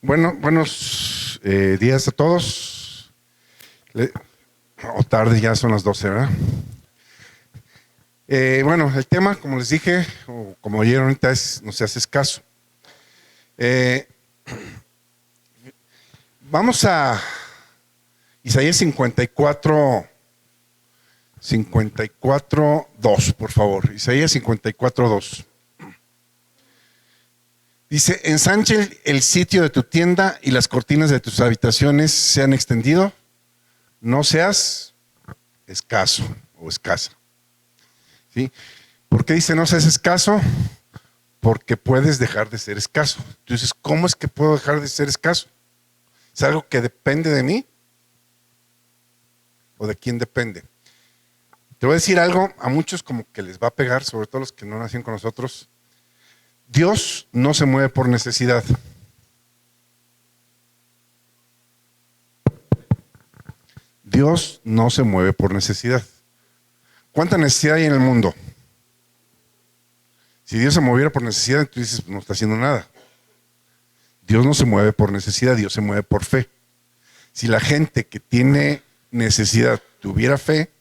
Bueno, buenos días a todos. O tarde, ya son las 12, ¿verdad? Bueno, el tema, como les dije, o como oyeron ahorita, es no se haces caso. Vamos a Isaías 54:2, por favor. Isaías 54:2. Dice: ensanche el sitio de tu tienda y las cortinas de tus habitaciones se han extendido. No seas escaso o escasa. ¿Sí? ¿Por qué dice no seas escaso? Porque puedes dejar de ser escaso. Tú dices, ¿cómo es que puedo dejar de ser escaso? ¿Es algo que depende de mí? ¿O de quién depende? Te voy a decir algo, a muchos como que les va a pegar, sobre todo los que no nacieron con nosotros. Dios no se mueve por necesidad. Dios no se mueve por necesidad. ¿Cuánta necesidad hay en el mundo? Si Dios se moviera por necesidad, tú dices, no está haciendo nada. Dios no se mueve por necesidad, Dios se mueve por fe. Si la gente que tiene necesidad tuviera fe,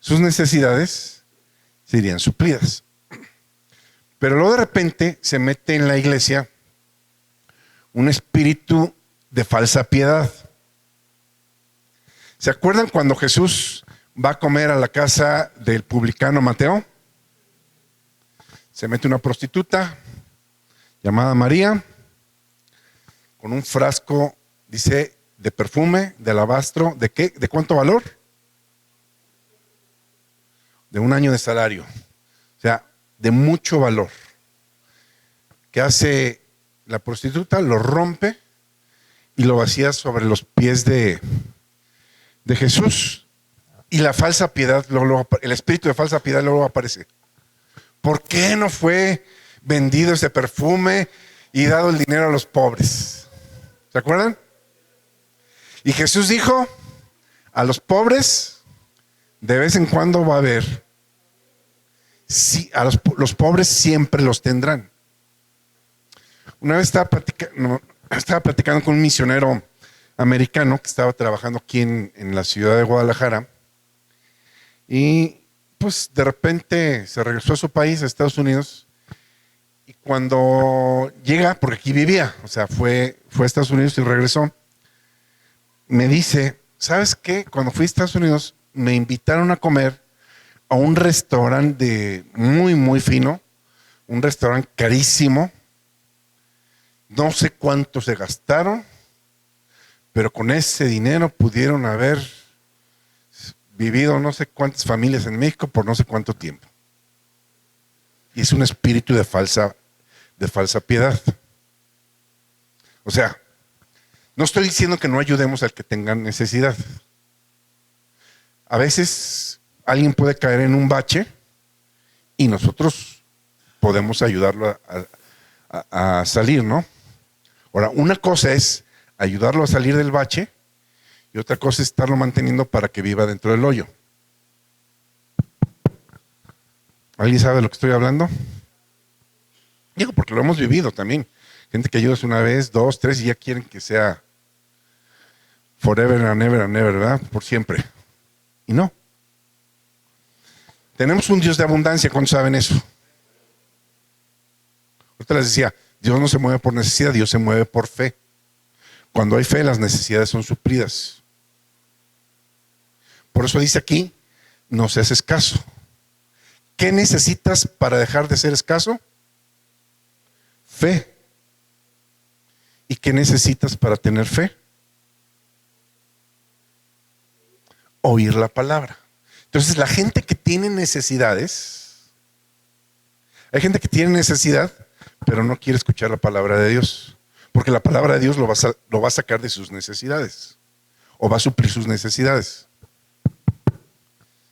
sus necesidades serían suplidas. Pero luego de repente se mete en la iglesia un espíritu de falsa piedad. ¿Se acuerdan cuando Jesús va a comer a la casa del publicano Mateo? Se mete una prostituta llamada María con un frasco, dice, de perfume, de alabastro. ¿De qué? ¿De cuánto valor? De 1 año de salario. O sea, de mucho valor. ¿Qué hace la prostituta? Lo rompe y lo vacía sobre los pies de Jesús. Y la falsa piedad, el espíritu de falsa piedad luego aparece. ¿Por qué no fue vendido ese perfume y dado el dinero a los pobres? ¿Se acuerdan? Y Jesús dijo, a los pobres de vez en cuando va a haber. Sí, a los pobres siempre los tendrán. Una vez estaba platicando con un misionero americano que estaba trabajando aquí en la ciudad de Guadalajara, y pues de repente se regresó a su país, a Estados Unidos, y cuando llega, porque aquí vivía, o sea, fue a Estados Unidos y regresó, me dice, ¿sabes qué? Cuando fui a Estados Unidos me invitaron a comer a un restaurante muy, muy fino, un restaurante carísimo. No sé cuánto se gastaron, pero con ese dinero pudieron haber vivido no sé cuántas familias en México por no sé cuánto tiempo. Y es un espíritu de falsa piedad. O sea, no estoy diciendo que no ayudemos al que tenga necesidad. A veces alguien puede caer en un bache y nosotros podemos ayudarlo a salir, ¿no? Ahora, una cosa es ayudarlo a salir del bache y otra cosa es estarlo manteniendo para que viva dentro del hoyo. ¿Alguien sabe de lo que estoy hablando? Digo, porque lo hemos vivido también. Gente que ayudas una vez, 2, 3 y ya quieren que sea forever and ever, ¿verdad? Por siempre. Y no. Tenemos un Dios de abundancia, ¿cuántos saben eso? Ahorita les decía, Dios no se mueve por necesidad, Dios se mueve por fe. Cuando hay fe, las necesidades son suplidas. Por eso dice aquí, no seas escaso. ¿Qué necesitas para dejar de ser escaso? Fe. ¿Y qué necesitas para tener fe? Oír la palabra. Entonces, la gente que tiene necesidades, hay gente que tiene necesidad, pero no quiere escuchar la palabra de Dios, porque la palabra de Dios lo va a sacar de sus necesidades, o va a suplir sus necesidades.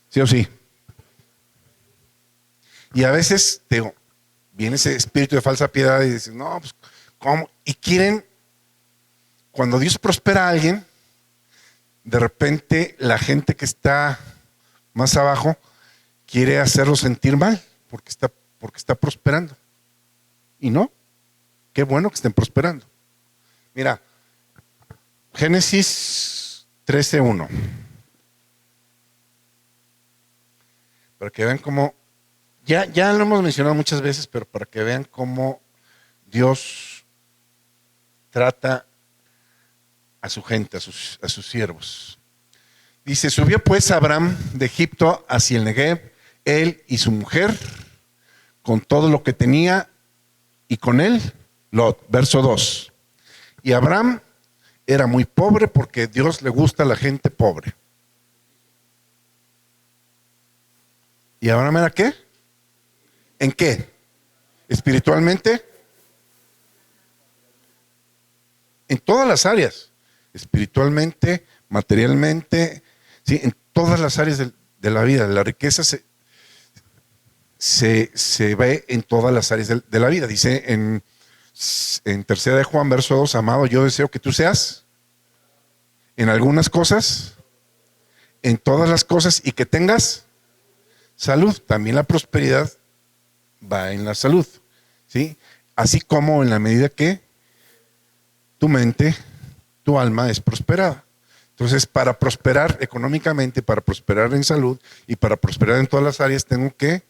¿Sí o sí? Y a veces, viene ese espíritu de falsa piedad y dicen, no, pues, ¿cómo? Y quieren, cuando Dios prospera a alguien, de repente la gente que está más abajo quiere hacerlo sentir mal, porque está prosperando. Y no, qué bueno que estén prosperando. Mira, Génesis 13:1. Para que vean cómo, ya lo hemos mencionado muchas veces, pero para que vean cómo Dios trata a su gente, a sus siervos. Dice, subió pues Abraham de Egipto hacia el Negev, él y su mujer, con todo lo que tenía, y con él Lot. Verso 2. Y Abraham era muy pobre porque a Dios le gusta a la gente pobre. ¿Y Abraham era qué? ¿En qué? Espiritualmente. En todas las áreas. Espiritualmente, materialmente, ¿sí? En todas las áreas de la vida. La riqueza se ve en todas las áreas de la vida. Dice en 3 de Juan, verso 2, amado, yo deseo que tú seas en algunas cosas, en todas las cosas, y que tengas salud. También la prosperidad va en la salud, ¿sí? Así como en la medida que tu mente, tu alma es prosperada. Entonces, para prosperar económicamente, para prosperar en salud y para prosperar en todas las áreas, tengo que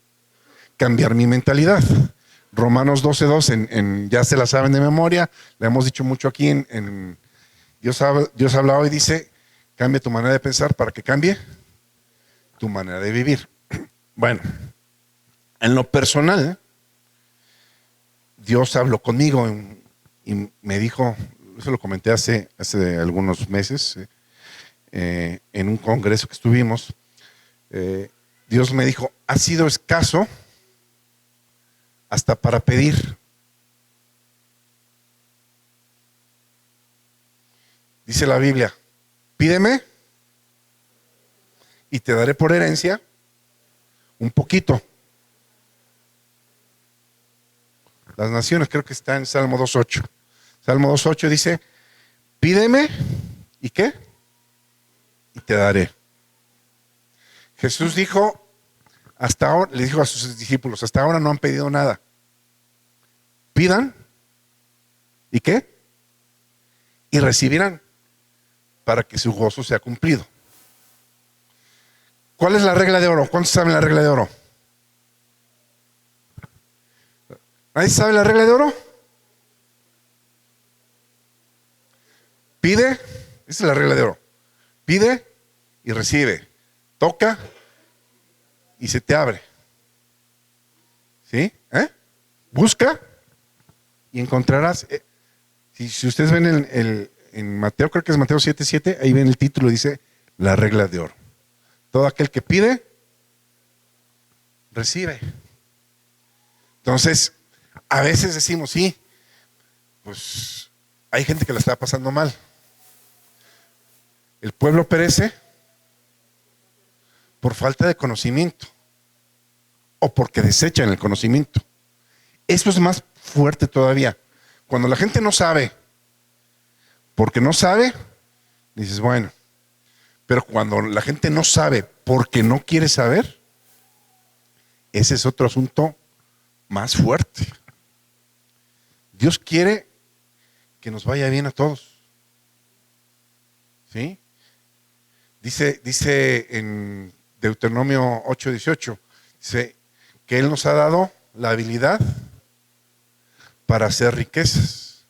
cambiar mi mentalidad. Romanos 12:2, ya se la saben de memoria, le hemos dicho mucho aquí Dios ha hablado y dice, cambia tu manera de pensar para que cambie tu manera de vivir. Bueno, en lo personal, Dios habló conmigo y me dijo, eso lo comenté hace algunos meses, en un congreso que estuvimos, Dios me dijo, has sido escaso hasta para pedir. Dice la Biblia, pídeme y te daré por herencia un poquito. Las naciones, creo que está en Salmo 2:8. Salmo 2:8 dice, pídeme y ¿qué? Y te daré. Jesús dijo, hasta ahora, le dijo a sus discípulos, hasta ahora no han pedido nada. Pidan y ¿qué? Y recibirán para que su gozo sea cumplido. ¿Cuál es la regla de oro? ¿Cuántos saben la regla de oro? ¿Nadie sabe la regla de oro? Pide, esa es la regla de oro. Pide y recibe. Toca y se te abre. ¿Sí? Busca y encontrarás. Si ustedes ven en Mateo, creo que es Mateo 7:7, ahí ven el título, dice la regla de oro. Todo aquel que pide, recibe. Entonces, a veces decimos, sí, pues hay gente que la está pasando mal. El pueblo perece por falta de conocimiento o porque desechan el conocimiento. Eso es más fuerte todavía. Cuando la gente no sabe, porque no sabe, dices, bueno, pero cuando la gente no sabe porque no quiere saber, ese es otro asunto más fuerte. Dios quiere que nos vaya bien a todos. ¿Sí? Dice en Deuteronomio 8:18, dice que Él nos ha dado la habilidad para hacer riquezas.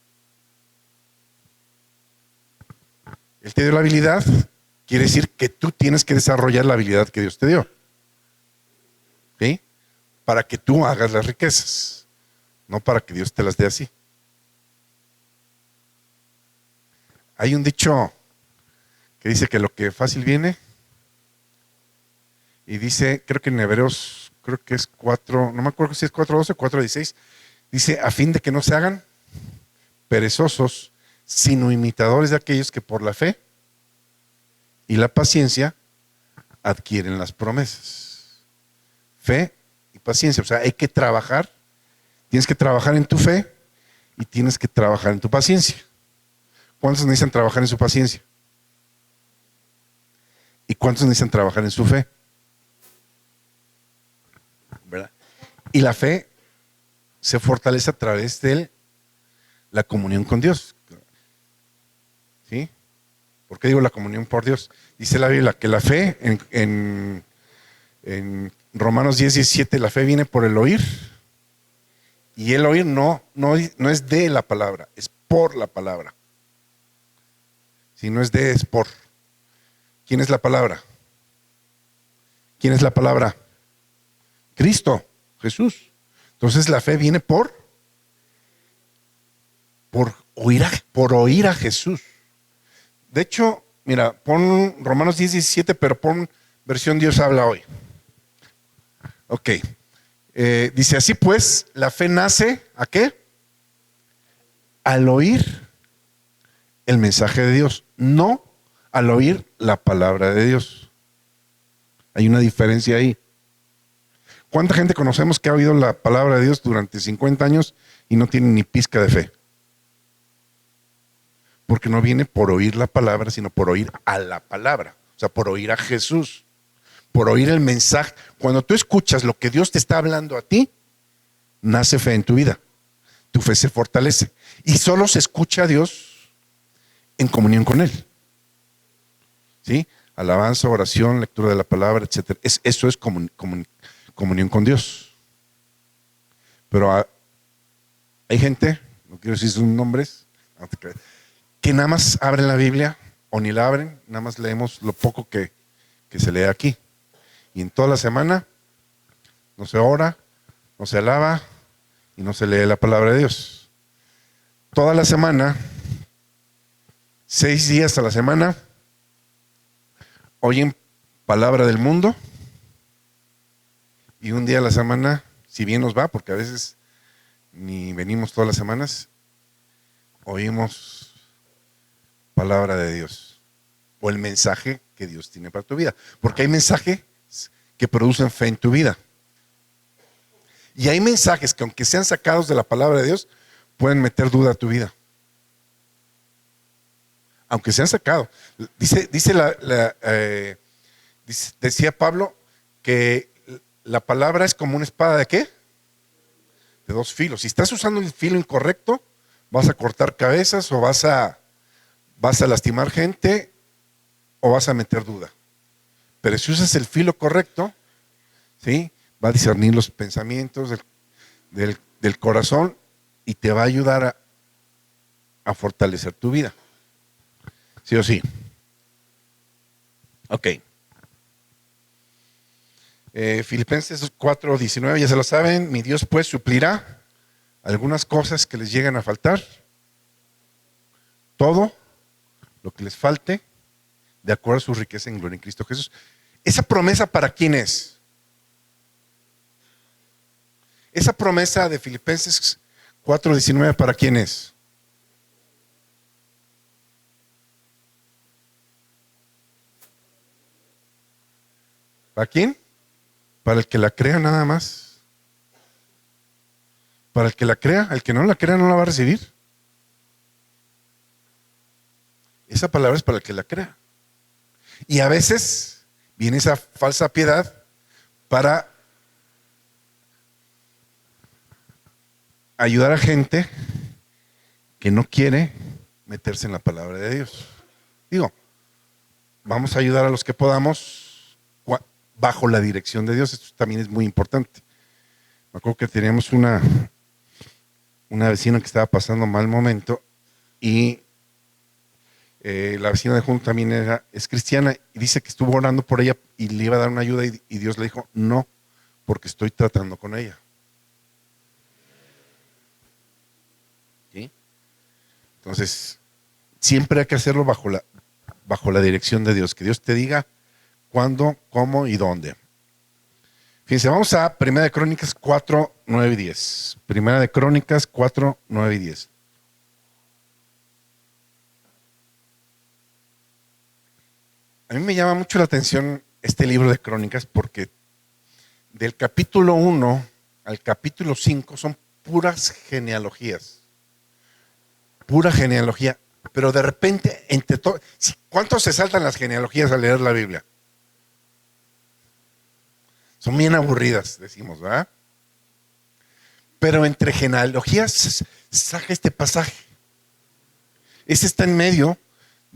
Él te dio la habilidad, quiere decir que tú tienes que desarrollar la habilidad que Dios te dio. ¿Sí? Para que tú hagas las riquezas, no para que Dios te las dé así. Hay un dicho que dice que lo que fácil viene, y dice, creo que en Hebreos, creo que es 4, no me acuerdo si es 4:12 o 4:16, dice, a fin de que no se hagan perezosos, sino imitadores de aquellos que por la fe y la paciencia adquieren las promesas. Fe y paciencia, o sea, hay que trabajar, tienes que trabajar en tu fe y tienes que trabajar en tu paciencia. ¿Cuántos necesitan trabajar en su paciencia? ¿Y cuántos necesitan trabajar en su fe? ¿Verdad? Y la fe se fortalece a través de la comunión con Dios. ¿Sí? ¿Por qué digo la comunión por Dios? Dice la Biblia que la fe, en Romanos 10:17, la fe viene por el oír. Y el oír no es de la palabra, es por la palabra. Si no es de, es por. ¿Quién es la palabra? ¿Quién es la palabra? Cristo, Jesús. Entonces la fe viene por oír a Jesús. De hecho, mira, pon Romanos 10:17, pero pon versión Dios habla hoy. Ok. Dice así pues, la fe nace, ¿a qué? Al oír el mensaje de Dios, no al oír la palabra de Dios. Hay una diferencia ahí. ¿Cuánta gente conocemos que ha oído la palabra de Dios durante 50 años y no tiene ni pizca de fe? Porque no viene por oír la palabra, sino por oír a la palabra. O sea, por oír a Jesús, por oír el mensaje. Cuando tú escuchas lo que Dios te está hablando a ti, nace fe en tu vida. Tu fe se fortalece. Y solo se escucha a Dios en comunión con Él. ¿Sí? Alabanza, oración, lectura de la palabra, etc. Eso es comunión con Dios. Pero hay gente, no quiero decir sus nombres, que nada más abren la Biblia o ni la abren, nada más leemos lo poco que se lee aquí. Y en toda la semana no se ora, no se alaba y no se lee la palabra de Dios. Toda la semana, 6 días a la semana, oyen palabra del mundo y un día a la semana, si bien nos va, porque a veces ni venimos todas las semanas, oímos palabra de Dios o el mensaje que Dios tiene para tu vida, porque hay mensajes que producen fe en tu vida y hay mensajes que aunque sean sacados de la palabra de Dios pueden meter duda a tu vida, aunque sean sacados. Decía Pablo que la palabra es como una espada de ¿qué? De 2 filos. Si estás usando el filo incorrecto, vas a cortar cabezas o vas a lastimar gente o vas a meter duda. Pero si usas el filo correcto, ¿sí? Va a discernir los pensamientos del corazón y te va a ayudar a fortalecer tu vida. ¿Sí o sí? Ok. Filipenses 4:19, ya se lo saben, mi Dios pues suplirá algunas cosas que les llegan a faltar, todo lo que les falte, de acuerdo a su riqueza en gloria en Cristo Jesús. ¿Esa promesa para quién es? Esa promesa de Filipenses 4:19, ¿para quién es? ¿Para quién? Para el que la crea nada más. Para el que la crea, el que no la crea no la va a recibir. Esa palabra es para el que la crea. Y a veces viene esa falsa piedad para ayudar a gente que no quiere meterse en la palabra de Dios. Digo, vamos a ayudar a los que podamos bajo la dirección de Dios. Esto también es muy importante. Me acuerdo que teníamos una vecina que estaba pasando mal momento y la vecina de junto también es cristiana y dice que estuvo orando por ella y le iba a dar una ayuda y Dios le dijo, no, porque estoy tratando con ella. ¿Sí? Entonces, siempre hay que hacerlo bajo la dirección de Dios, que Dios te diga cuándo, cómo y dónde. Fíjense, vamos a 1 de Crónicas 4, 9 y 10. 1 de Crónicas 4, 9 y 10. A mí me llama mucho la atención este libro de Crónicas porque del capítulo 1 al capítulo 5 son puras genealogías. Pura genealogía. Pero de repente, entre todo, ¿cuántos se saltan las genealogías al leer la Biblia? Son bien aburridas, decimos, ¿verdad? Pero entre genealogías saca este pasaje. Ese está en medio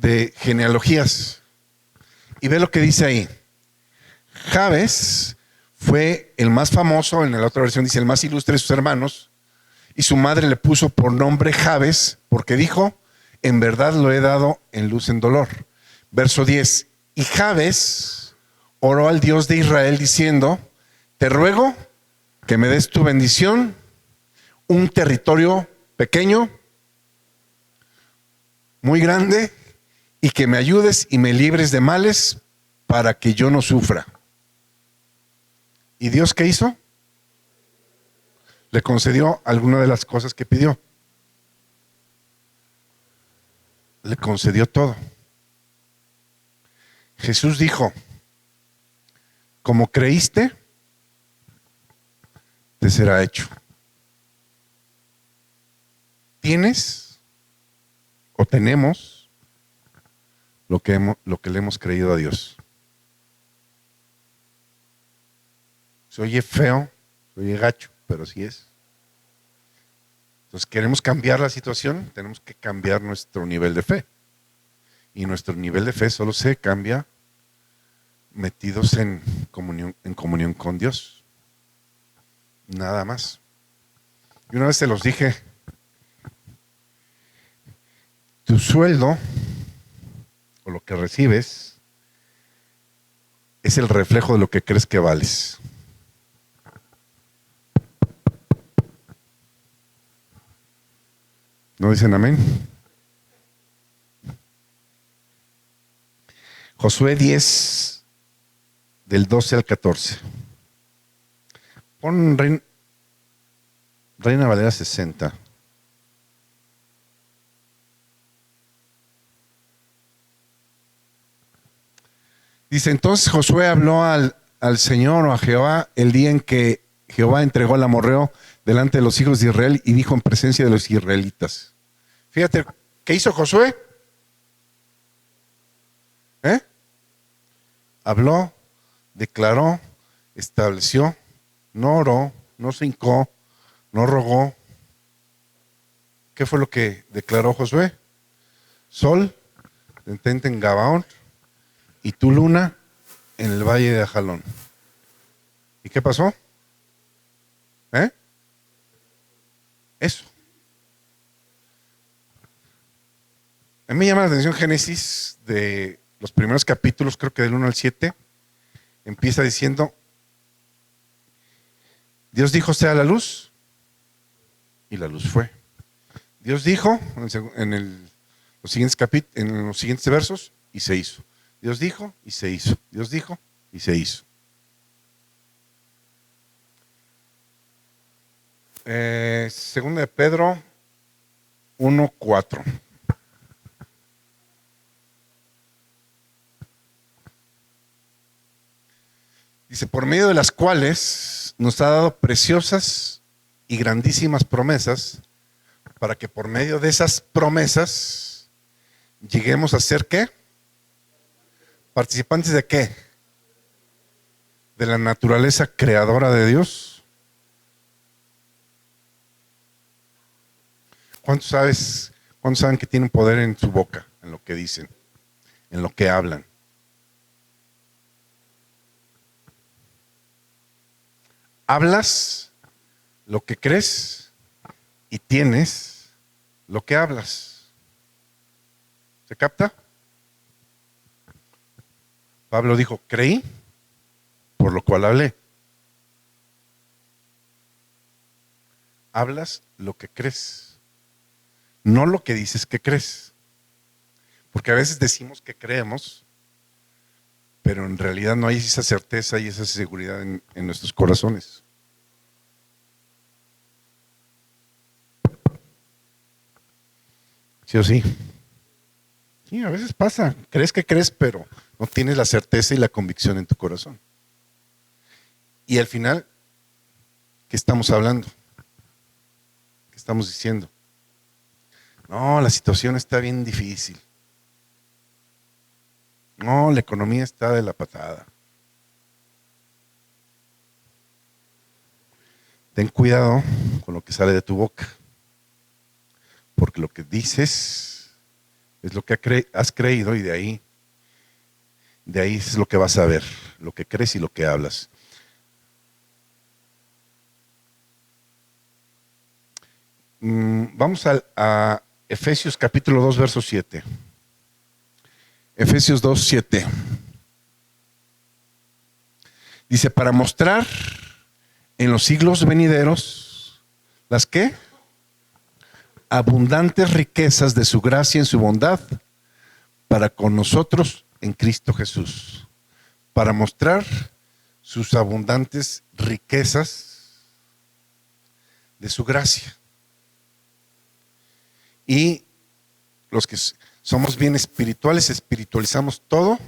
de genealogías y ve lo que dice ahí. Jabes fue el más famoso, en la otra versión dice el más ilustre de sus hermanos, y su madre le puso por nombre Jabes porque dijo, en verdad lo he dado en luz en dolor. Verso 10, y Jabes oró al Dios de Israel diciendo, te ruego que me des tu bendición, un territorio pequeño, muy grande, y que me ayudes y me libres de males para que yo no sufra. ¿Y Dios qué hizo? Le concedió alguna de las cosas que pidió. Le concedió todo. Jesús dijo, como creíste, te será hecho. Tienes o tenemos lo que le hemos creído a Dios. Se oye feo, se oye gacho, pero sí es. Entonces, queremos cambiar la situación, tenemos que cambiar nuestro nivel de fe. Y nuestro nivel de fe solo se cambia metidos en comunión con Dios. Nada más. Y una vez se los dije, tu sueldo o lo que recibes es el reflejo de lo que crees que vales. ¿No dicen amén? Josué 10, del 12 al 14. Pon Reina Valera 60. Dice, entonces Josué habló al Señor o a Jehová el día en que Jehová entregó al amorreo delante de los hijos de Israel y dijo en presencia de los israelitas. Fíjate, ¿qué hizo Josué? Habló, declaró, estableció, no oró, no se hincó, no rogó. ¿Qué fue lo que declaró Josué? Sol, detente en Gabaón, y tu luna en el valle de Ajalón. ¿Y qué pasó? Eso. A mí me llama la atención Génesis, de los primeros capítulos, creo que del 1 al 7, empieza diciendo, Dios dijo sea la luz, y la luz fue. Dios dijo en los siguientes versos, y se hizo. Dios dijo y se hizo. Dios dijo y se hizo. Segunda de Pedro 1:4. Dice, por medio de las cuales nos ha dado preciosas y grandísimas promesas, para que por medio de esas promesas lleguemos a ser ¿qué? ¿Participantes de qué? De la naturaleza creadora de Dios. ¿Cuántos saben que tienen poder en su boca, en lo que dicen, en lo que hablan? Hablas lo que crees y tienes lo que hablas. ¿Se capta? Pablo dijo, creí, por lo cual hablé. Hablas lo que crees, no lo que dices que crees. Porque a veces decimos que creemos, pero en realidad no hay esa certeza y esa seguridad en nuestros corazones. ¿Sí o sí? Sí, a veces pasa. Crees que crees, pero no tienes la certeza y la convicción en tu corazón. Y al final, ¿qué estamos hablando? ¿Qué estamos diciendo? No, la situación está bien difícil. No, la economía está de la patada. Ten cuidado con lo que sale de tu boca, porque lo que dices Es lo que has creído y de ahí es lo que vas a ver, lo que crees y lo que hablas. Vamos a Efesios capítulo 2, verso 7. Efesios 2, 7. Dice, para mostrar en los siglos venideros, ¿las qué? Abundantes riquezas de su gracia en su bondad para con nosotros en Cristo Jesús. Para mostrar sus abundantes riquezas de su gracia. Y los que somos bien espirituales, espiritualizamos todo.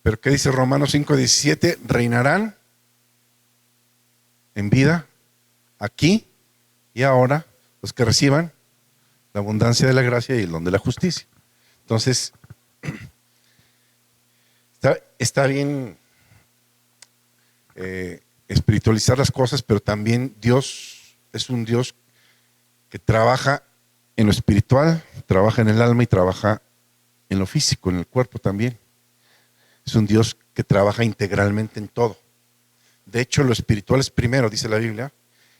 Pero ¿qué dice Romanos 5:17? Reinarán en vida, aquí y ahora, los que reciban la abundancia de la gracia y el don de la justicia. Entonces, está bien espiritualizar las cosas, pero también Dios es un Dios que trabaja en lo espiritual, trabaja en el alma y trabaja en lo físico, en el cuerpo también. Es un Dios que trabaja integralmente en todo. De hecho, lo espiritual es primero, dice la Biblia,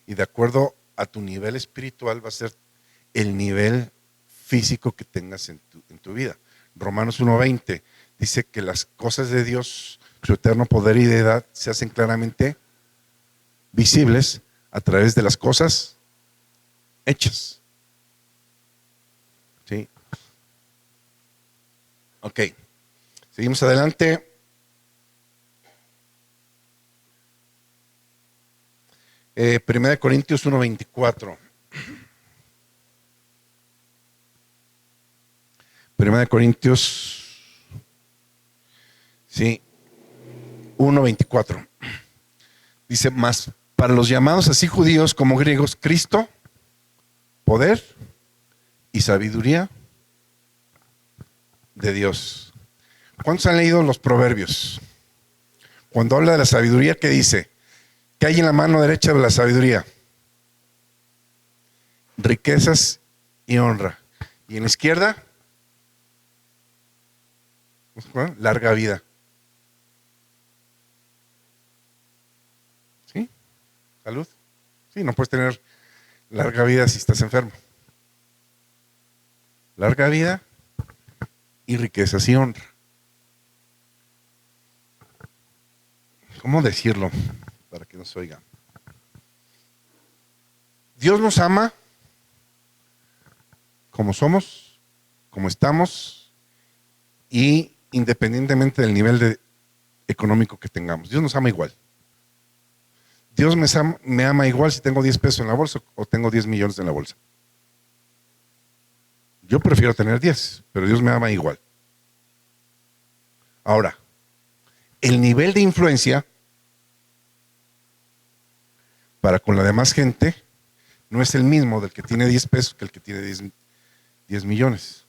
y de acuerdo a tu nivel espiritual va a ser el nivel físico que tengas en tu vida. Romanos 1:20 dice que las cosas de Dios, su eterno poder y deidad, se hacen claramente visibles a través de las cosas hechas. ¿Sí? Ok. Seguimos adelante. Primera de Corintios 1:24. Primera de Corintios, sí, 1:24. Dice, más para los llamados así judíos como griegos, Cristo, poder y sabiduría de Dios. ¿Cuántos han leído los proverbios? Cuando habla de la sabiduría, ¿qué dice? ¿Qué hay en la mano derecha de la sabiduría? Riquezas y honra. Y en la izquierda, larga vida. ¿Sí? Salud. Sí, no puedes tener larga vida si estás enfermo. Larga vida y riquezas y honra. ¿Cómo decirlo para que nos oiga? Dios nos ama como somos, como estamos y independientemente del nivel económico que tengamos. Dios nos ama igual. Dios me ama igual si tengo 10 pesos en la bolsa o tengo 10 millones en la bolsa. Yo prefiero tener 10, pero Dios me ama igual. Ahora, el nivel de influencia para con la demás gente no es el mismo del que tiene 10 pesos que el que tiene 10 millones.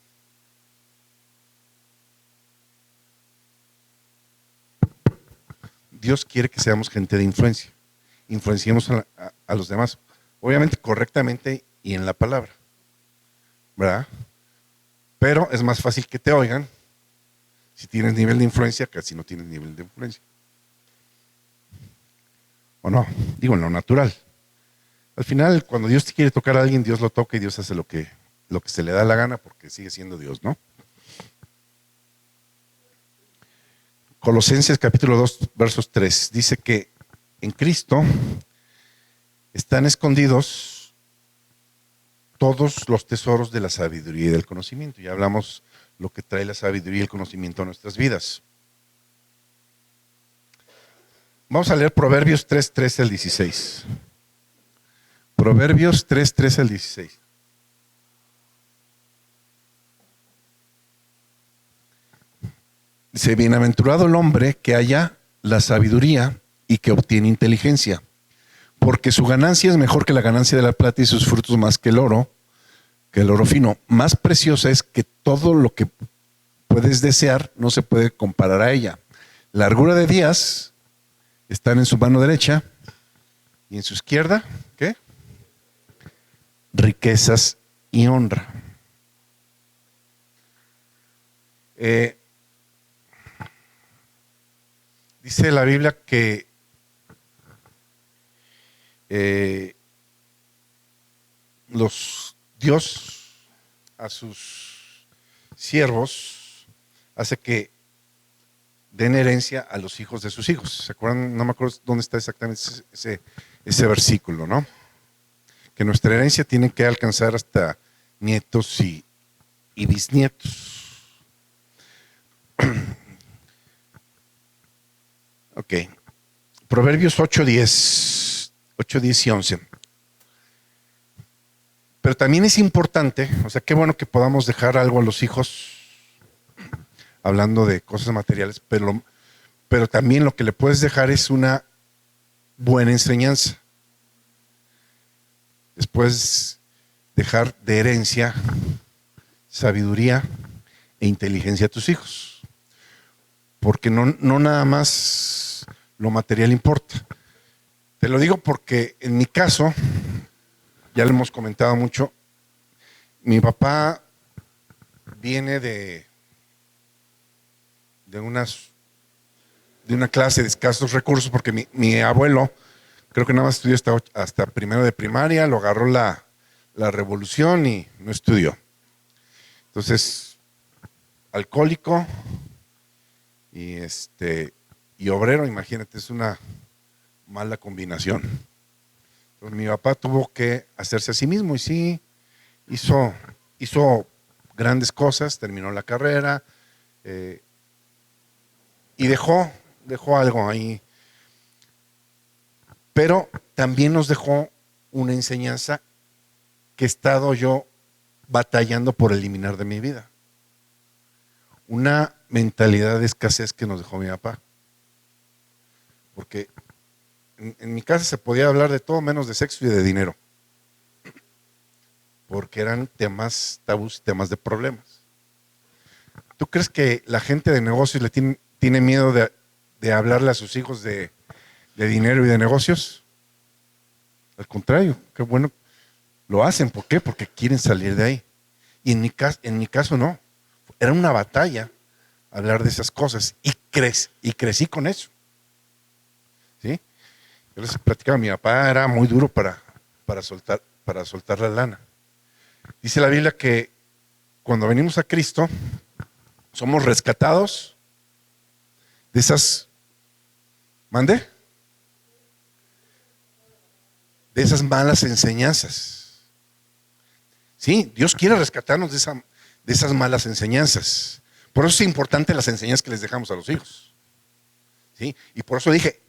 Dios quiere que seamos gente de influencia. Influenciemos a los demás. Obviamente correctamente y en la palabra. ¿Verdad? Pero es más fácil que te oigan si tienes nivel de influencia que si no tienes nivel de influencia. ¿O no? Digo, en lo natural. Al final, cuando Dios te quiere tocar a alguien, Dios lo toca y Dios hace lo que se le da la gana porque sigue siendo Dios, ¿no? Colosenses capítulo 2, versos 3. Dice que en Cristo están escondidos todos los tesoros de la sabiduría y del conocimiento. Ya hablamos lo que trae la sabiduría y el conocimiento a nuestras vidas. Vamos a leer Proverbios 3, 13 al 16. Proverbios 3, 13 al 16. Dice, bienaventurado el hombre que halla la sabiduría y que obtiene inteligencia, porque su ganancia es mejor que la ganancia de la plata y sus frutos más que el oro fino. Más preciosa es que todo lo que puedes desear no se puede comparar a ella. Largura de días están en su mano derecha y en su izquierda, ¿qué? Riquezas y honra. Eh, dice la Biblia que Dios a sus siervos hace que den herencia a los hijos de sus hijos. ¿Se acuerdan? No me acuerdo dónde está exactamente ese versículo, ¿no? Que nuestra herencia tiene que alcanzar hasta nietos y bisnietos. Ok. Proverbios 8:10 y 11. Pero también es importante, o sea, qué bueno que podamos dejar algo a los hijos, hablando de cosas materiales, pero también lo que le puedes dejar es una buena enseñanza. Después, dejar de herencia sabiduría e inteligencia a tus hijos. Porque no nada más lo material importa. Te lo digo porque en mi caso, ya lo hemos comentado mucho, mi papá viene de una clase de escasos recursos, porque mi abuelo, creo que nada más estudió hasta primero de primaria, lo agarró la revolución y no estudió. Entonces, alcohólico y obrero, imagínate, es una mala combinación. Entonces, mi papá tuvo que hacerse a sí mismo y sí, hizo grandes cosas, terminó la carrera y dejó algo ahí. Pero también nos dejó una enseñanza que he estado yo batallando por eliminar de mi vida. Una mentalidad de escasez que nos dejó mi papá. Porque en mi casa se podía hablar de todo menos de sexo y de dinero. Porque eran temas tabús, temas de problemas. ¿Tú crees que la gente de negocios le tiene miedo de hablarle a sus hijos de dinero y de negocios? Al contrario, qué bueno, lo hacen. ¿Por qué? Porque quieren salir de ahí. Y en mi caso no. Era una batalla hablar de esas cosas y crecí con eso. ¿Sí? Yo les platicaba, mi papá era muy duro para soltar la lana. Dice la Biblia que cuando venimos a Cristo somos rescatados de esas, ¿mande? De esas malas enseñanzas. Sí, Dios quiere rescatarnos de esas malas enseñanzas. Por eso es importante las enseñanzas que les dejamos a los hijos. ¿Sí? Y por eso dije,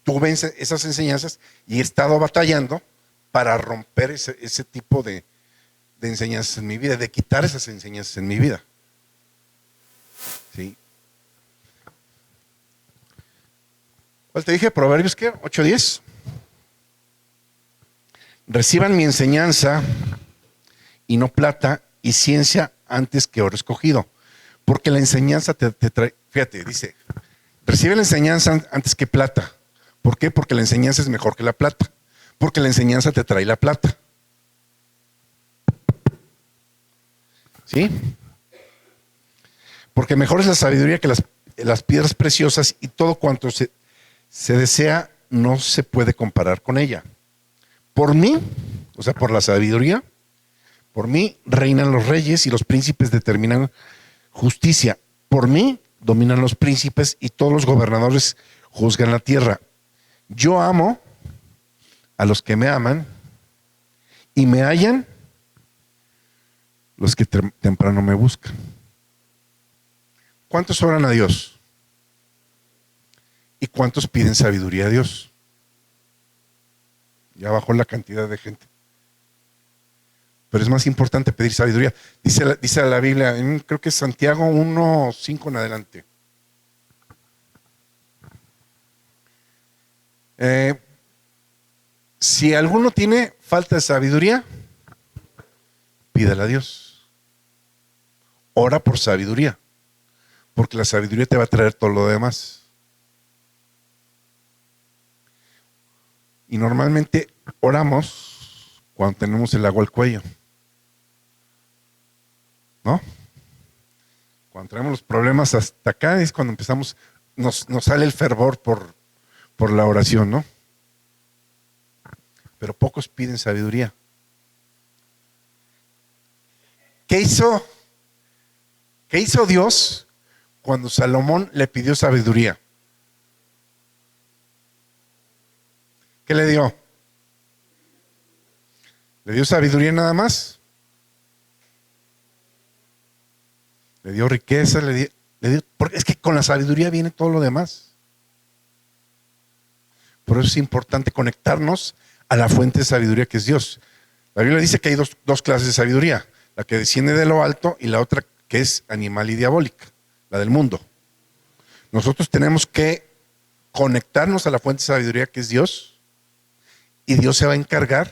tuve esas enseñanzas y he estado batallando para romper ese tipo de enseñanzas en mi vida, de quitar esas enseñanzas en mi vida. ¿Sí? ¿Cuál te dije? Proverbios, ¿qué? 8:10. Reciban mi enseñanza y no plata, y ciencia antes que oro escogido. Porque la enseñanza te trae, fíjate, dice, recibe la enseñanza antes que plata. ¿Por qué? Porque la enseñanza es mejor que la plata. Porque la enseñanza te trae la plata. ¿Sí? Porque mejor es la sabiduría que las piedras preciosas, y todo cuanto se desea no se puede comparar con ella. Por mí, o sea, por la sabiduría, por mí reinan los reyes y los príncipes determinan justicia. Por mí dominan los príncipes y todos los gobernadores juzgan la tierra. Yo amo a los que me aman y me hallan los que temprano me buscan. ¿Cuántos oran a Dios? ¿Y cuántos piden sabiduría a Dios? Ya bajó la cantidad de gente. Pero es más importante pedir sabiduría. Dice la Biblia, creo que es Santiago 1:5 en adelante. Si alguno tiene falta de sabiduría, pídala a Dios. Ora por sabiduría, porque la sabiduría te va a traer todo lo demás. Y normalmente oramos cuando tenemos el agua al cuello, ¿no? Cuando traemos los problemas hasta acá es cuando empezamos, nos sale el fervor por la oración, ¿no? Pero pocos piden sabiduría. ¿Qué hizo Dios cuando Salomón le pidió sabiduría? ¿Qué le dio? ¿Le dio sabiduría nada más? Le dio riqueza, porque es que con la sabiduría viene todo lo demás. Por eso es importante conectarnos a la fuente de sabiduría que es Dios. La Biblia dice que hay dos clases de sabiduría, la que desciende de lo alto y la otra que es animal y diabólica, la del mundo. Nosotros tenemos que conectarnos a la fuente de sabiduría que es Dios, y Dios se va a encargar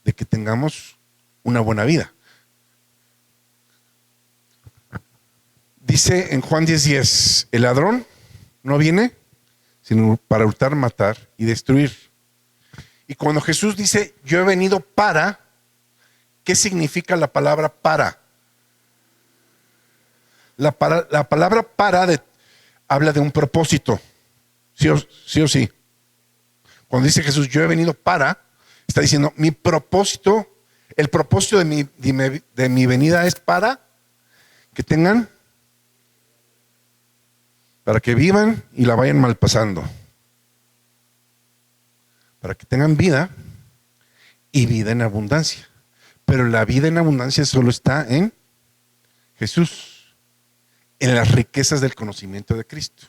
de que tengamos una buena vida. Dice en Juan 10:10, el ladrón no viene sino para hurtar, matar y destruir. Y cuando Jesús dice, yo he venido para, ¿qué significa la palabra para? La palabra para habla de un propósito, sí o sí. Cuando dice Jesús, yo he venido para, está diciendo, mi propósito, el propósito de mi venida es para que tengan, para que vivan y la vayan malpasando, para que tengan vida y vida en abundancia. Pero la vida en abundancia solo está en Jesús, en las riquezas del conocimiento de Cristo.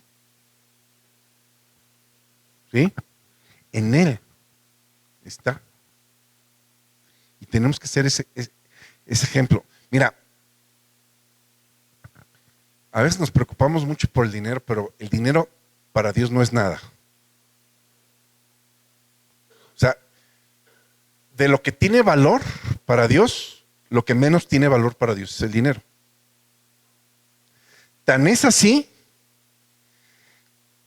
¿Sí? En Él está. Y tenemos que ser ese ejemplo. Mira, a veces nos preocupamos mucho por el dinero, pero el dinero para Dios no es nada. O sea, de lo que tiene valor para Dios, lo que menos tiene valor para Dios es el dinero. Tan es así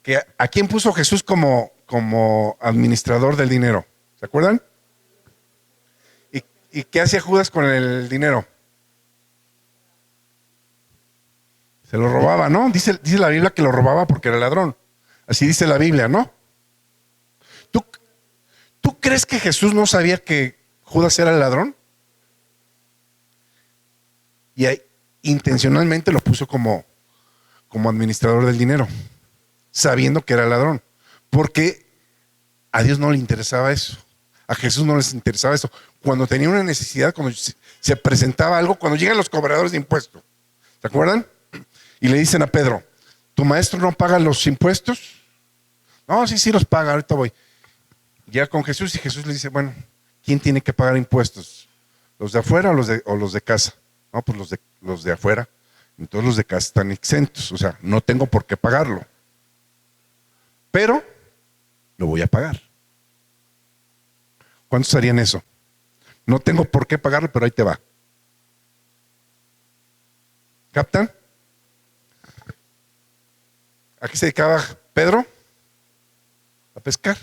que ¿a quién puso Jesús como administrador del dinero? ¿Se acuerdan? ¿Y qué hacía Judas con el dinero? Se lo robaba, ¿no? Dice la Biblia que lo robaba porque era ladrón. Así dice la Biblia, ¿no? ¿Tú crees que Jesús no sabía que Judas era el ladrón? Y ahí, intencionalmente lo puso como administrador del dinero, sabiendo que era ladrón. Porque a Dios no le interesaba eso. A Jesús no les interesaba eso. Cuando tenía una necesidad, cuando se presentaba algo, cuando llegan los cobradores de impuestos, ¿se acuerdan? Y le dicen a Pedro, ¿tu maestro no paga los impuestos? No, sí los paga, ahorita voy. Llega con Jesús y Jesús le dice, bueno, ¿quién tiene que pagar impuestos? ¿Los de afuera o los de casa? No, pues los de afuera. Entonces los de casa están exentos, o sea, no tengo por qué pagarlo. Pero lo voy a pagar. ¿Cuántos harían eso? No tengo por qué pagarlo, pero ahí te va. ¿Captan? ¿A qué se dedicaba Pedro? A pescar.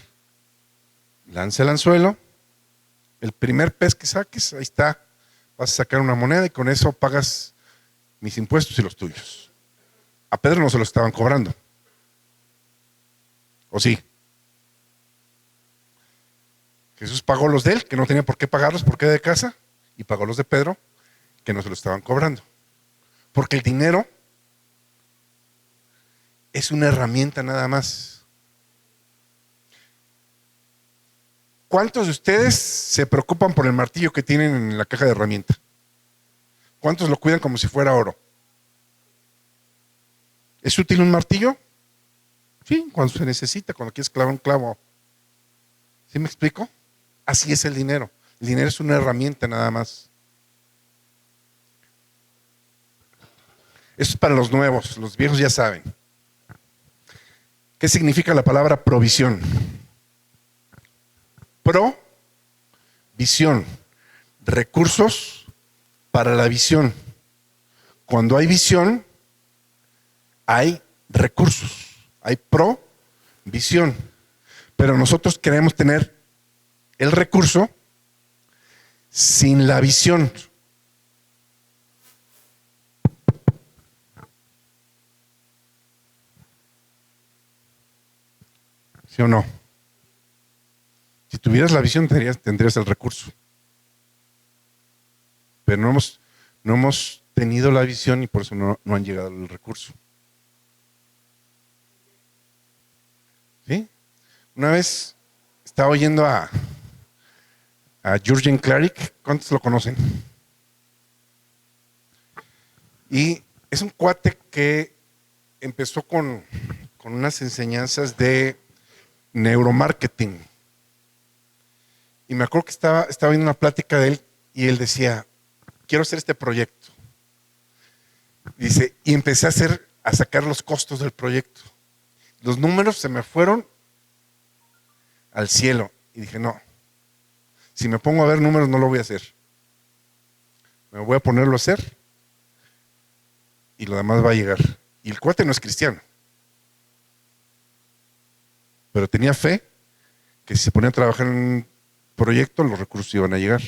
Lanza el anzuelo. El primer pez que saques, ahí está. Vas a sacar una moneda y con eso pagas mis impuestos y los tuyos. A Pedro no se lo estaban cobrando. ¿O sí? Jesús pagó los de él, que no tenía por qué pagarlos porque era de casa, y pagó los de Pedro, que no se lo estaban cobrando. Porque el dinero es una herramienta nada más. ¿Cuántos de ustedes se preocupan por el martillo que tienen en la caja de herramienta? ¿Cuántos lo cuidan como si fuera oro? ¿Es útil un martillo? Sí, cuando se necesita, cuando quieres clavar un clavo. ¿Sí me explico? Así es el dinero. El dinero es una herramienta nada más. Eso es para los nuevos, los viejos ya saben. ¿Qué significa la palabra provisión? Visión. Recursos para la visión. Cuando hay visión, hay recursos. Hay provisión. Pero nosotros queremos tener el recurso sin la visión. ¿Sí o no? Si tuvieras la visión, tendrías el recurso. Pero no hemos tenido la visión y por eso no han llegado el recurso. ¿Sí? Una vez estaba oyendo a Jürgen Klarik, ¿cuántos lo conocen? Y es un cuate que empezó con unas enseñanzas de neuromarketing. Y me acuerdo que estaba viendo una plática de él y él decía, quiero hacer este proyecto. Dice, y empecé a sacar los costos del proyecto. Los números se me fueron al cielo. Y dije, no, si me pongo a ver números no lo voy a hacer. Me voy a ponerlo a hacer y lo demás va a llegar. Y el cuate no es cristiano. Pero tenía fe que si se ponía a trabajar en un proyecto, los recursos iban a llegar.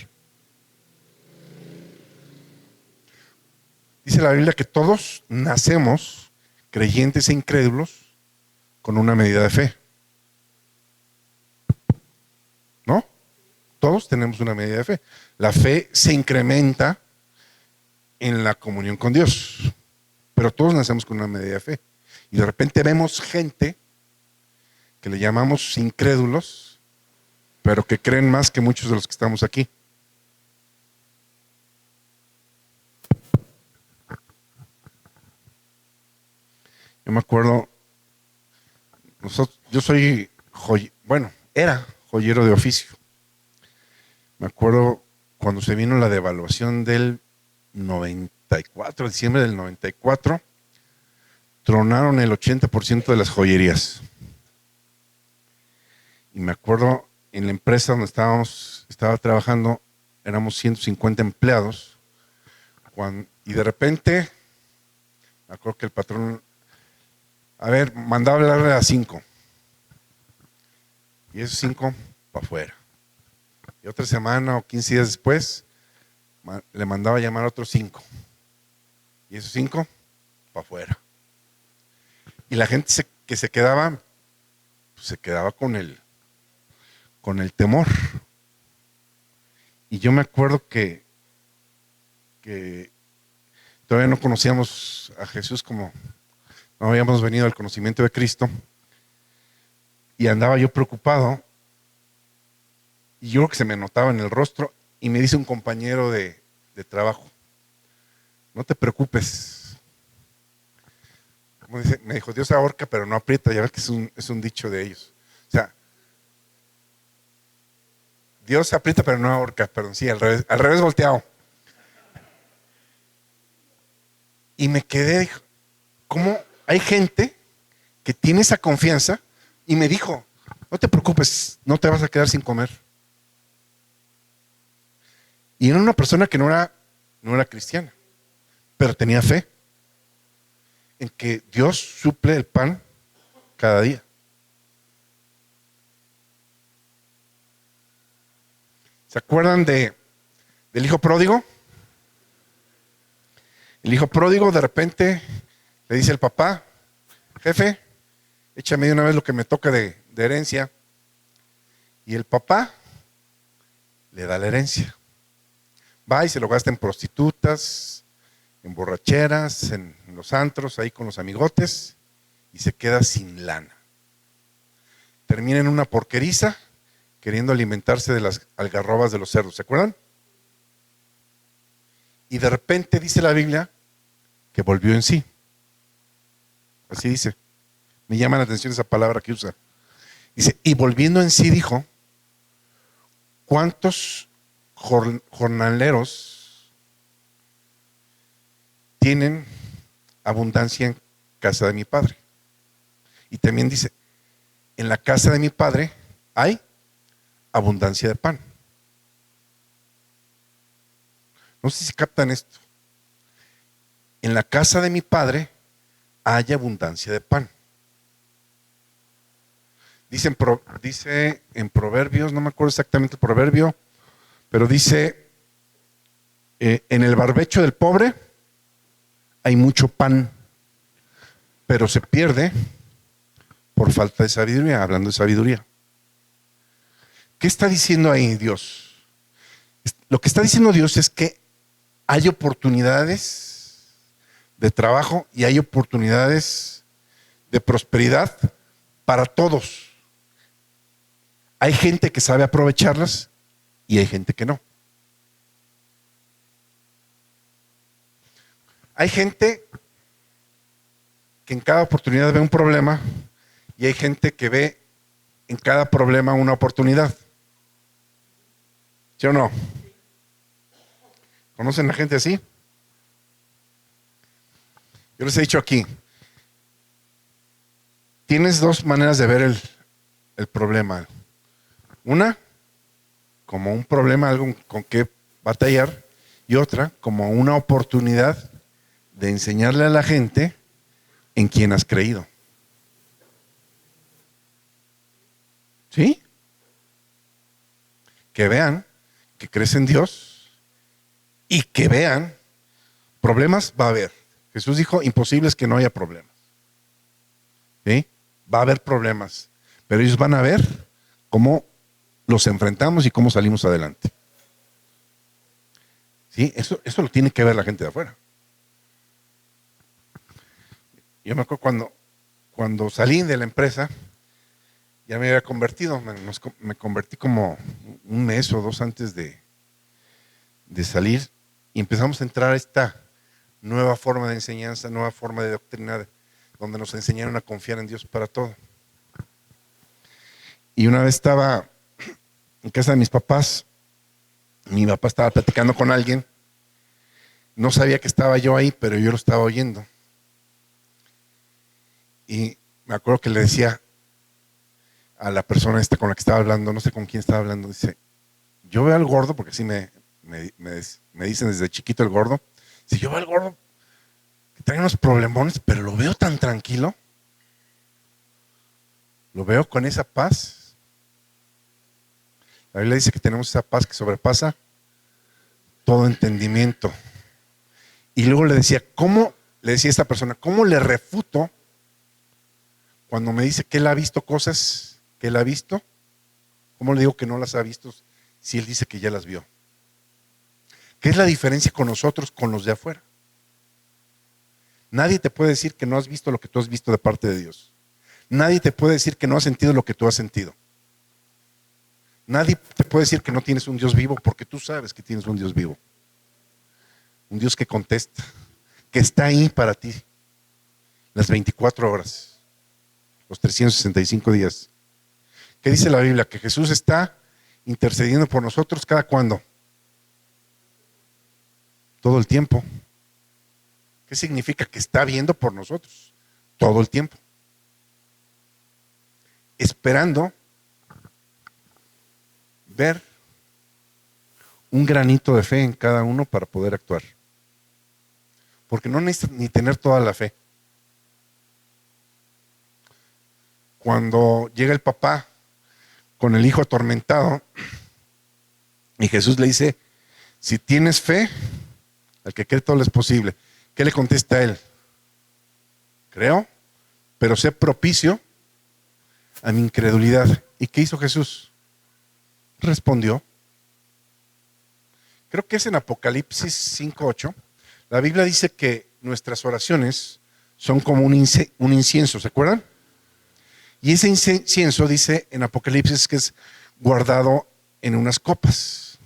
Dice la Biblia que todos nacemos creyentes e incrédulos con una medida de fe. ¿No? Todos tenemos una medida de fe. La fe se incrementa en la comunión con Dios, pero todos nacemos con una medida de fe. Y de repente vemos gente que le llamamos incrédulos, pero que creen más que muchos de los que estamos aquí. Yo me acuerdo, yo soy era joyero de oficio. Me acuerdo cuando se vino la devaluación del 94, diciembre del 94, tronaron el 80% de las joyerías. Y me acuerdo en la empresa donde estaba trabajando, éramos 150 empleados, y de repente, me acuerdo que el patrón, mandaba hablarle a 5, y esos 5 para afuera. Y otra semana o 15 días después, le mandaba a llamar a otros 5, y esos 5 para afuera. Y la gente que se quedaba, pues se quedaba con el temor. Y yo me acuerdo que todavía no conocíamos a Jesús, como no habíamos venido al conocimiento de Cristo, y andaba yo preocupado, y yo creo que se me notaba en el rostro, y me dice un compañero de trabajo, no te preocupes. Como dice, me dijo, Dios ahorca pero no aprieta. Ya ves que es un dicho de ellos. O sea, Dios aprieta pero no ahorca, perdón, sí, al revés volteado. Y me quedé, dijo, ¿cómo hay gente que tiene esa confianza? Y me dijo, no te preocupes, no te vas a quedar sin comer. Y era una persona que no era cristiana, pero tenía fe en que Dios suple el pan cada día. ¿Se acuerdan del hijo pródigo? El hijo pródigo de repente le dice al papá, jefe, échame de una vez lo que me toca de herencia. Y el papá le da la herencia. Va y se lo gasta en prostitutas, en borracheras, en los antros, ahí con los amigotes, y se queda sin lana. Termina en una porqueriza queriendo alimentarse de las algarrobas de los cerdos, ¿se acuerdan? Y de repente dice la Biblia que volvió en sí. Así dice. Me llama la atención esa palabra que usa. Dice, y volviendo en sí dijo, ¿cuántos jornaleros tienen abundancia en casa de mi padre? Y también dice, en la casa de mi padre hay abundancia de pan. No sé si captan esto. En la casa de mi padre hay abundancia de pan. Dice en Proverbios, no me acuerdo exactamente el proverbio, pero dice, en el barbecho del pobre hay mucho pan, pero se pierde por falta de sabiduría, hablando de sabiduría. ¿Qué está diciendo ahí Dios? Lo que está diciendo Dios es que hay oportunidades de trabajo y hay oportunidades de prosperidad para todos. Hay gente que sabe aprovecharlas y hay gente que no. Hay gente que en cada oportunidad ve un problema y hay gente que ve en cada problema una oportunidad. ¿Sí o no? ¿Conocen a gente así? Yo les he dicho aquí, tienes dos maneras de ver el problema. Una, como un problema, algo con que batallar, y otra, como una oportunidad de enseñarle a la gente en quién has creído. ¿Sí? Que vean que crees en Dios y que vean, problemas va a haber. Jesús dijo, imposible es que no haya problemas. ¿Sí? Va a haber problemas, pero ellos van a ver cómo los enfrentamos y cómo salimos adelante. ¿Sí? Eso lo tiene que ver la gente de afuera. Yo me acuerdo cuando salí de la empresa, ya me había convertido, me convertí como un mes o dos antes de salir y empezamos a entrar a esta nueva forma de enseñanza, nueva forma de doctrina, donde nos enseñaron a confiar en Dios para todo. Y una vez estaba en casa de mis papás, mi papá estaba platicando con alguien, no sabía que estaba yo ahí, pero yo lo estaba oyendo. Y me acuerdo que le decía a la persona esta con la que estaba hablando, no sé con quién estaba hablando, dice, yo veo al gordo, porque así me dicen desde chiquito el gordo, si yo veo al gordo que trae unos problemones, pero lo veo tan tranquilo, lo veo con esa paz. La Biblia dice que tenemos esa paz que sobrepasa todo entendimiento. Y luego le decía a esta persona, ¿cómo le refuto cuando me dice que él ha visto cosas que él ha visto? ¿Cómo le digo que no las ha visto si él dice que ya las vio? ¿Qué es la diferencia con nosotros, con los de afuera? Nadie te puede decir que no has visto lo que tú has visto de parte de Dios. Nadie te puede decir que no has sentido lo que tú has sentido. Nadie te puede decir que no tienes un Dios vivo, porque tú sabes que tienes un Dios vivo. Un Dios que contesta, que está ahí para ti las 24 horas, los 365 días. ¿Qué dice la Biblia? Que Jesús está intercediendo por nosotros cada cuándo. Todo el tiempo. ¿Qué significa? Que está viendo por nosotros todo el tiempo. Esperando ver un granito de fe en cada uno para poder actuar. Porque no necesitas ni tener toda la fe. Cuando llega el papá con el hijo atormentado y Jesús le dice, si tienes fe, al que cree todo le es posible. ¿Qué le contesta a él? Creo, pero sé propicio a mi incredulidad. ¿Y qué hizo Jesús? Respondió. Creo que es en Apocalipsis 5:8. La Biblia dice que nuestras oraciones son como un incienso, ¿se acuerdan? Y ese incienso dice en Apocalipsis que es guardado en unas copas.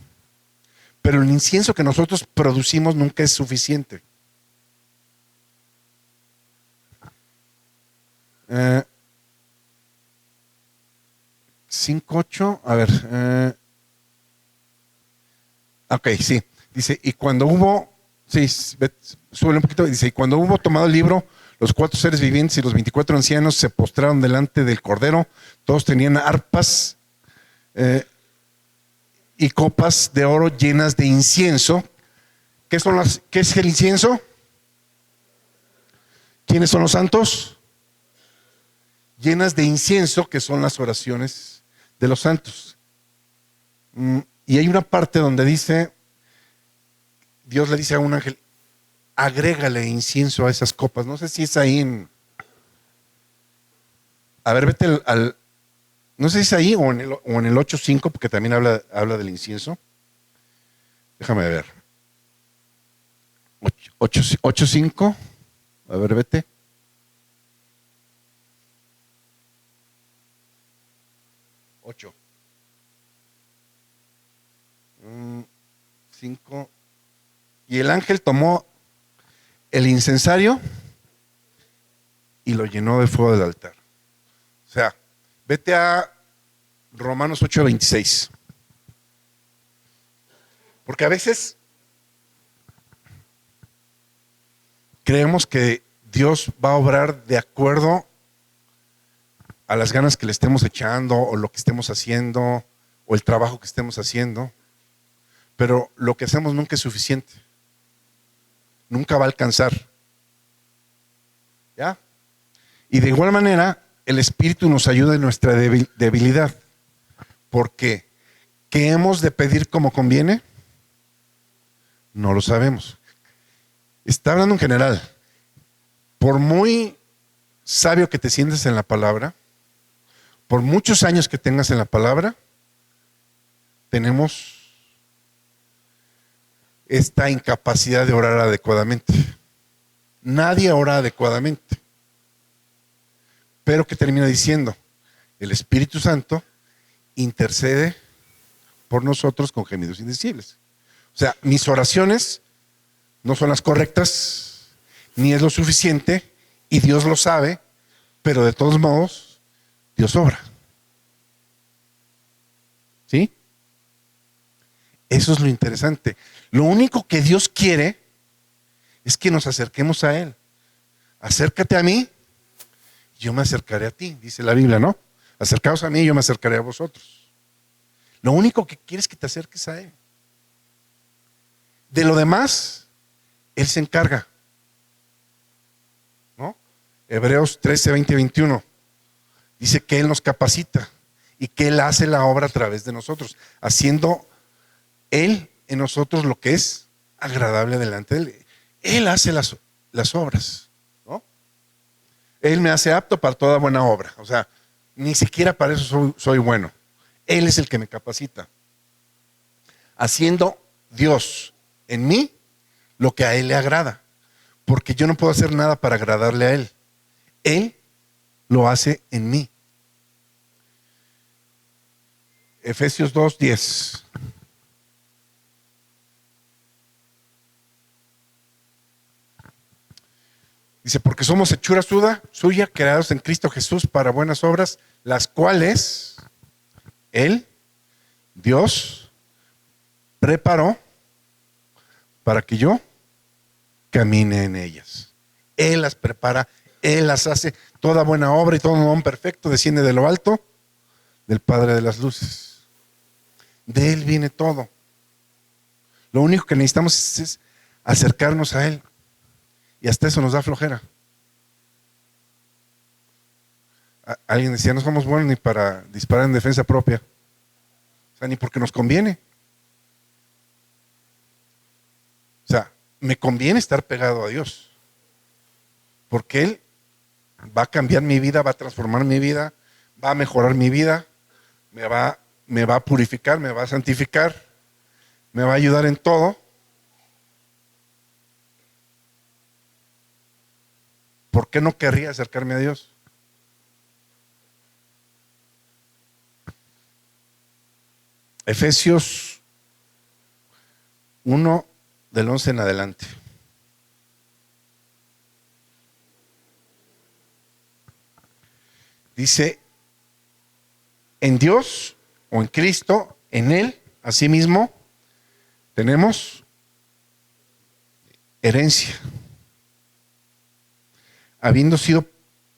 Pero el incienso que nosotros producimos nunca es suficiente. 5:8, a ver. Ok, sí. Dice, y cuando hubo, sí, sube un poquito, dice, y cuando hubo tomado el libro, los 4 seres vivientes y los 24 ancianos se postraron delante del Cordero. Todos tenían arpas y copas de oro llenas de incienso. ¿Qué es el incienso? ¿Quiénes son los santos? Llenas de incienso, que son las oraciones de los santos. Y hay una parte donde dice, Dios le dice a un ángel, agrégale incienso a esas copas. No sé si es ahí A ver, vete no sé si es ahí o en el 8.5, porque también habla del incienso. Déjame ver. 8.5. A ver, vete. 8. 5. Y el ángel tomó el incensario y lo llenó de fuego del altar. O sea, vete a Romanos 8:26. Porque a veces creemos que Dios va a obrar de acuerdo a las ganas que le estemos echando o lo que estemos haciendo o el trabajo que estemos haciendo. Pero lo que hacemos nunca es suficiente. Nunca va a alcanzar. ¿Ya? Y de igual manera, el Espíritu nos ayuda en nuestra debilidad. Porque, ¿qué hemos de pedir como conviene? No lo sabemos. Está hablando en general. Por muy sabio que te sientes en la palabra, por muchos años que tengas en la palabra, tenemos esta incapacidad de orar adecuadamente. Nadie ora adecuadamente. Pero ¿qué termina diciendo? El Espíritu Santo intercede por nosotros con gemidos indecibles. O sea, mis oraciones no son las correctas, ni es lo suficiente, y Dios lo sabe, pero de todos modos, Dios obra. ¿Sí? Eso es lo interesante. Lo único que Dios quiere es que nos acerquemos a Él. Acércate a mí, yo me acercaré a ti, dice la Biblia, ¿no? Acercaos a mí y yo me acercaré a vosotros. Lo único que quiere es que te acerques a Él. De lo demás, Él se encarga, ¿no? Hebreos 13, 20 y 21 dice que Él nos capacita y que Él hace la obra a través de nosotros, haciendo Él en nosotros lo que es agradable delante de Él. Él hace las obras, ¿no? Él me hace apto para toda buena obra. O sea, ni siquiera para eso soy bueno. Él es el que me capacita. Haciendo Dios en mí lo que a Él le agrada. Porque yo no puedo hacer nada para agradarle a Él. Él lo hace en mí. Efesios 2:10. Dice, porque somos hechura suya, creados en Cristo Jesús para buenas obras, las cuales Él, Dios, preparó para que yo camine en ellas. Él las prepara, Él las hace. Toda buena obra y todo don perfecto desciende de lo alto del Padre de las luces. De Él viene todo. Lo único que necesitamos es acercarnos a Él. Y hasta eso nos da flojera. Alguien decía, no somos buenos ni para disparar en defensa propia. O sea, ni porque nos conviene. O sea, me conviene estar pegado a Dios. Porque Él va a cambiar mi vida, va a transformar mi vida, va a mejorar mi vida, me va a purificar, me va a santificar, me va a ayudar en todo. ¿Por qué no querría acercarme a Dios? Efesios 1, del 11 en adelante. Dice, en Dios o en Cristo, en Él, asimismo, tenemos herencia. Habiendo sido,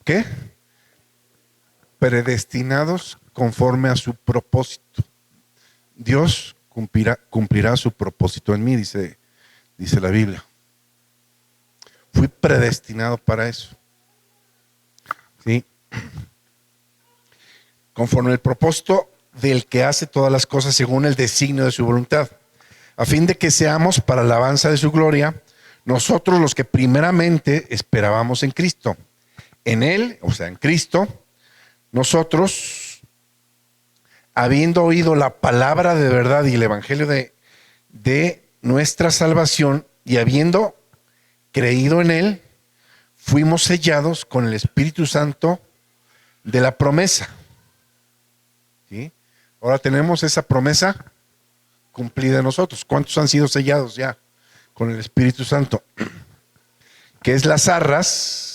¿qué? Predestinados conforme a su propósito. Dios cumplirá su propósito en mí, dice la Biblia. Fui predestinado para eso. ¿Sí? Conforme al propósito del que hace todas las cosas según el designio de su voluntad, a fin de que seamos para la alabanza de su gloria, nosotros los que primeramente esperábamos en Cristo. En Él, o sea, en Cristo, nosotros, habiendo oído la palabra de verdad y el evangelio de nuestra salvación y habiendo creído en él, fuimos sellados con el Espíritu Santo de la promesa. ¿Sí? Ahora tenemos esa promesa cumplida en nosotros. ¿Cuántos han sido sellados ya con el Espíritu Santo? Que es las arras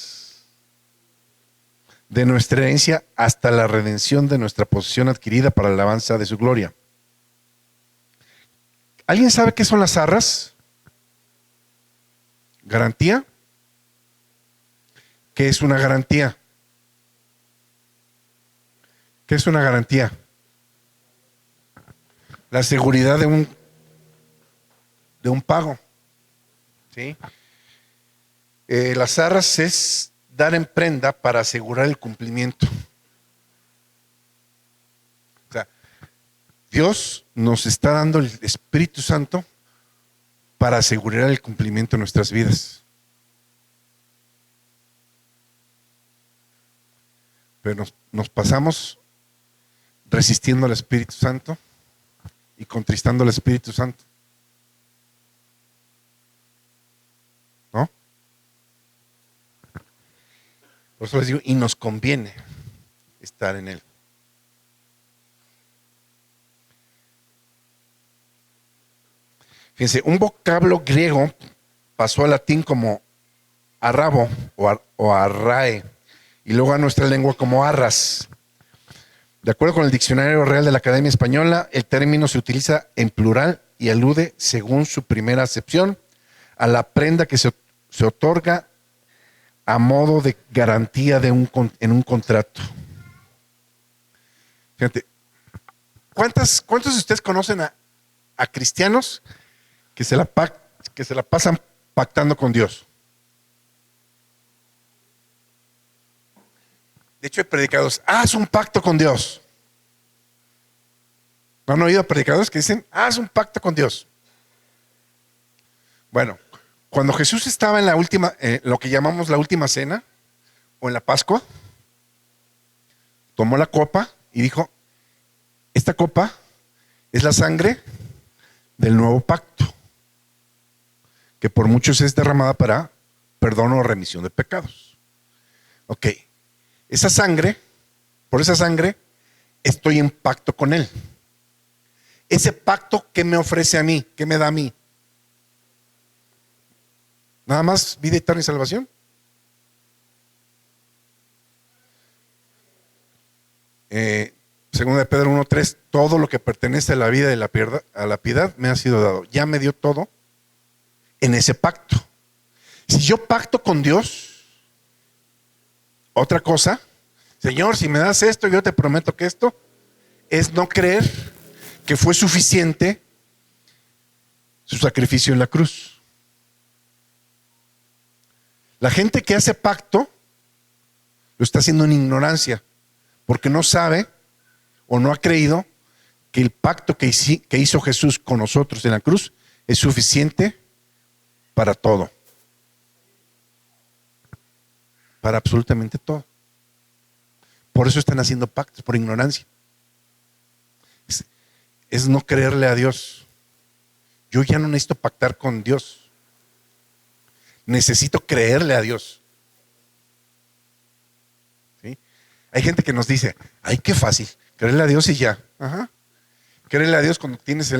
de nuestra herencia hasta la redención de nuestra posesión adquirida para la alabanza de su gloria. ¿Alguien sabe qué son las arras? ¿Garantía? ¿Qué es una garantía? ¿Qué es una garantía? La seguridad de un pago. ¿Sí? Las arras es dar en prenda para asegurar el cumplimiento. O sea, Dios nos está dando el Espíritu Santo para asegurar el cumplimiento de nuestras vidas. Pero nos pasamos resistiendo al Espíritu Santo y contristando al Espíritu Santo. ¿No? Por eso les digo, y nos conviene estar en él. Fíjense, un vocablo griego pasó al latín como arrabo o arrae, y luego a nuestra lengua como arras. De acuerdo con el Diccionario Real de la Academia Española, el término se utiliza en plural y alude, según su primera acepción, a la prenda que se otorga a modo de garantía en un contrato. Fíjate, ¿cuántos de ustedes conocen a cristianos que se la pasan pactando con Dios? De hecho, hay predicadores, haz un pacto con Dios. ¿No han oído predicadores que dicen, haz un pacto con Dios? Bueno, cuando Jesús estaba en lo que llamamos la última cena, o en la Pascua, tomó la copa y dijo, esta copa es la sangre del nuevo pacto, que por muchos es derramada para perdón o remisión de pecados. Ok. Esa sangre, por esa sangre, estoy en pacto con él. Ese pacto, ¿qué me ofrece a mí? ¿Qué me da a mí? ¿Nada más vida eterna y salvación? Segunda de Pedro 1:3, todo lo que pertenece a la vida y a la piedad me ha sido dado. Ya me dio todo en ese pacto. Si yo pacto con Dios, otra cosa, Señor, si me das esto, yo te prometo que esto, es no creer que fue suficiente su sacrificio en la cruz. La gente que hace pacto lo está haciendo en ignorancia, porque no sabe o no ha creído que el pacto que hizo Jesús con nosotros en la cruz es suficiente para todo. Para absolutamente todo. Por eso están haciendo pactos, por ignorancia. Es no creerle a Dios. Yo ya no necesito pactar con Dios. Necesito creerle a Dios. ¿Sí? Hay gente que nos dice, ay, qué fácil, creerle a Dios y ya. Ajá. Creerle a Dios cuando tienes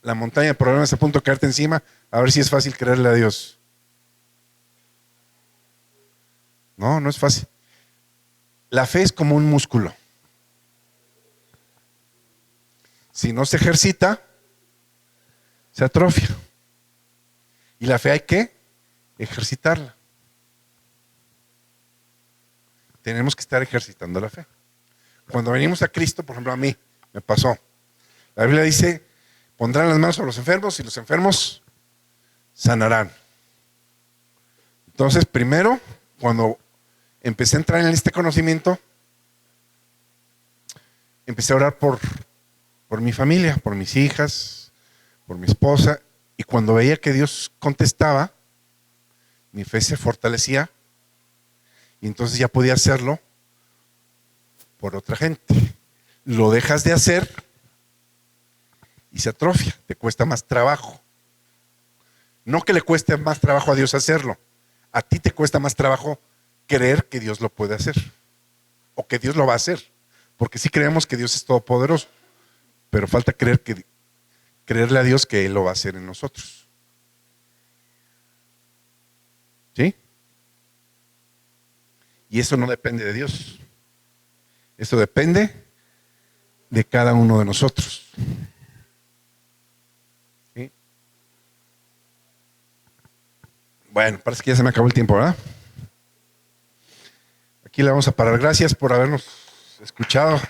la montaña de problemas a punto de caerte encima, a ver si es fácil creerle a Dios. No, no es fácil. La fe es como un músculo. Si no se ejercita, se atrofia. Y la fe hay que ejercitarla. Tenemos que estar ejercitando la fe. Cuando venimos a Cristo, por ejemplo, a mí me pasó. La Biblia dice, pondrán las manos sobre los enfermos y los enfermos sanarán. Entonces, primero, cuando empecé a entrar en este conocimiento, empecé a orar por mi familia, por mis hijas, por mi esposa, y cuando veía que Dios contestaba, mi fe se fortalecía y entonces ya podía hacerlo por otra gente. Lo dejas de hacer y se atrofia, te cuesta más trabajo. No que le cueste más trabajo a Dios hacerlo, a ti te cuesta más trabajo creer que Dios lo puede hacer o que Dios lo va a hacer, porque sí creemos que Dios es todopoderoso, pero falta creerle a Dios que Él lo va a hacer en nosotros. ¿Sí? Y eso no depende de Dios, eso depende de cada uno de nosotros. ¿Sí? Bueno, parece que ya se me acabó el tiempo, ¿verdad? Aquí le vamos a parar. Gracias por habernos escuchado.